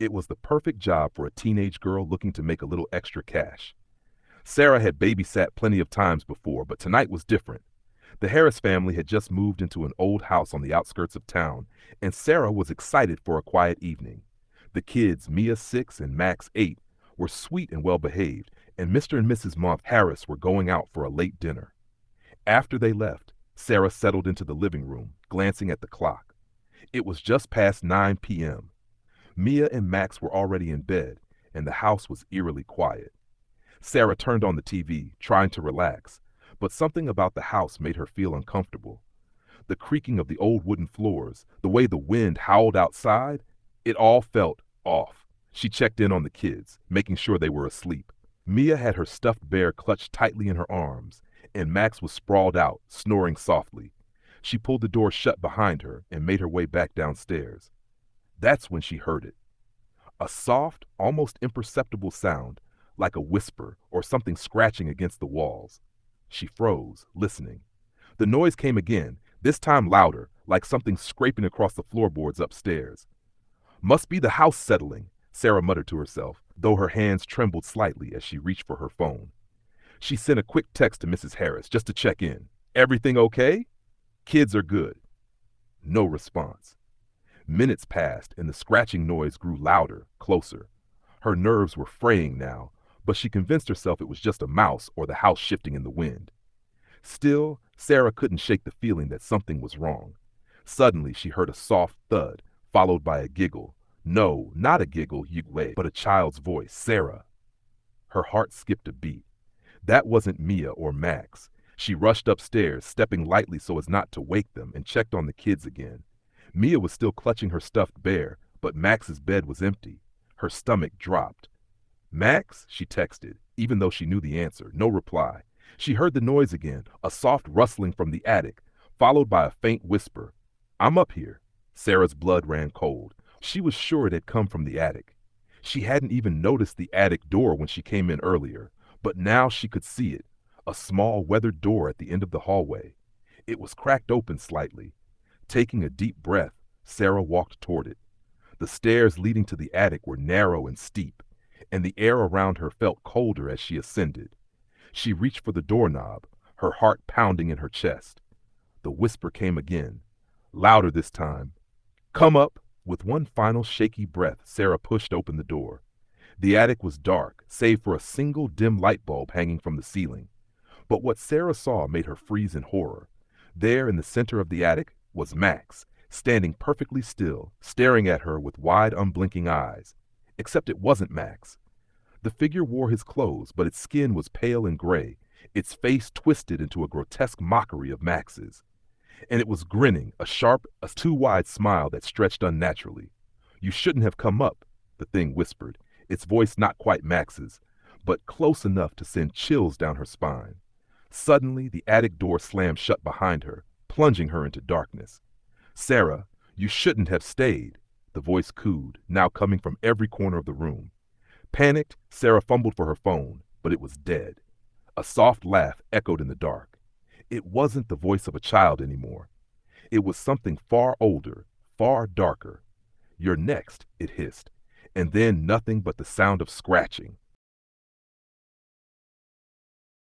It was the perfect job for a teenage girl looking to make a little extra cash. Sarah had babysat plenty of times before, but tonight was different. The Harris family had just moved into an old house on the outskirts of town, and Sarah was excited for a quiet evening. The kids, Mia 6 and Max 8, were sweet and well behaved, and Mr. and Mrs. Month Harris were going out for a late dinner. After they left, Sarah settled into the living room, glancing at the clock. It was just past 9 p.m. Mia and Max were already in bed, and the house was eerily quiet. Sarah turned on the TV, trying to relax, but something about the house made her feel uncomfortable. The creaking of the old wooden floors, the way the wind howled outside, it all felt off. She checked in on the kids, making sure they were asleep. Mia had her stuffed bear clutched tightly in her arms, and Max was sprawled out, snoring softly. She pulled the door shut behind her and made her way back downstairs. That's when she heard it. A soft, almost imperceptible sound, like a whisper or something scratching against the walls. She froze, listening. The noise came again, this time louder, like something scraping across the floorboards upstairs. Must be the house settling, Sarah muttered to herself, though her hands trembled slightly as she reached for her phone. She sent a quick text to Mrs. Harris just to check in. Everything okay? Kids are good. No response. Minutes passed and the scratching noise grew louder, closer. Her nerves were fraying now, but she convinced herself it was just a mouse or the house shifting in the wind. Still, Sarah couldn't shake the feeling that something was wrong. Suddenly, she heard a soft thud, followed by a giggle. No, not a giggle, Yugway, but a child's voice. Sarah. Her heart skipped a beat. That wasn't Mia or Max. She rushed upstairs, stepping lightly so as not to wake them, and checked on the kids again. Mia was still clutching her stuffed bear, but Max's bed was empty. Her stomach dropped. Max, she texted, even though she knew the answer. No reply. She heard the noise again, a soft rustling from the attic, followed by a faint whisper. I'm up here. Sarah's blood ran cold. She was sure it had come from the attic. She hadn't even noticed the attic door when she came in earlier, but now she could see it, a small weathered door at the end of the hallway. It was cracked open slightly. Taking a deep breath, Sarah walked toward it. The stairs leading to the attic were narrow and steep, and the air around her felt colder as she ascended. She reached for the doorknob, her heart pounding in her chest. The whisper came again, louder this time. Come up! With one final shaky breath, Sarah pushed open the door. The attic was dark, save for a single dim light bulb hanging from the ceiling. But what Sarah saw made her freeze in horror. There in the center of the attic was Max, standing perfectly still, staring at her with wide, unblinking eyes. Except it wasn't Max. The figure wore his clothes, but its skin was pale and gray, its face twisted into a grotesque mockery of Max's. And it was grinning, a sharp, too-wide smile that stretched unnaturally. You shouldn't have come up, the thing whispered, its voice not quite Max's, but close enough to send chills down her spine. Suddenly, the attic door slammed shut behind her, plunging her into darkness. Sarah, you shouldn't have stayed, the voice cooed, now coming from every corner of the room. Panicked, Sarah fumbled for her phone, but it was dead. A soft laugh echoed in the dark. It wasn't the voice of a child anymore. It was something far older, far darker. You're next, it hissed, and then nothing but the sound of scratching.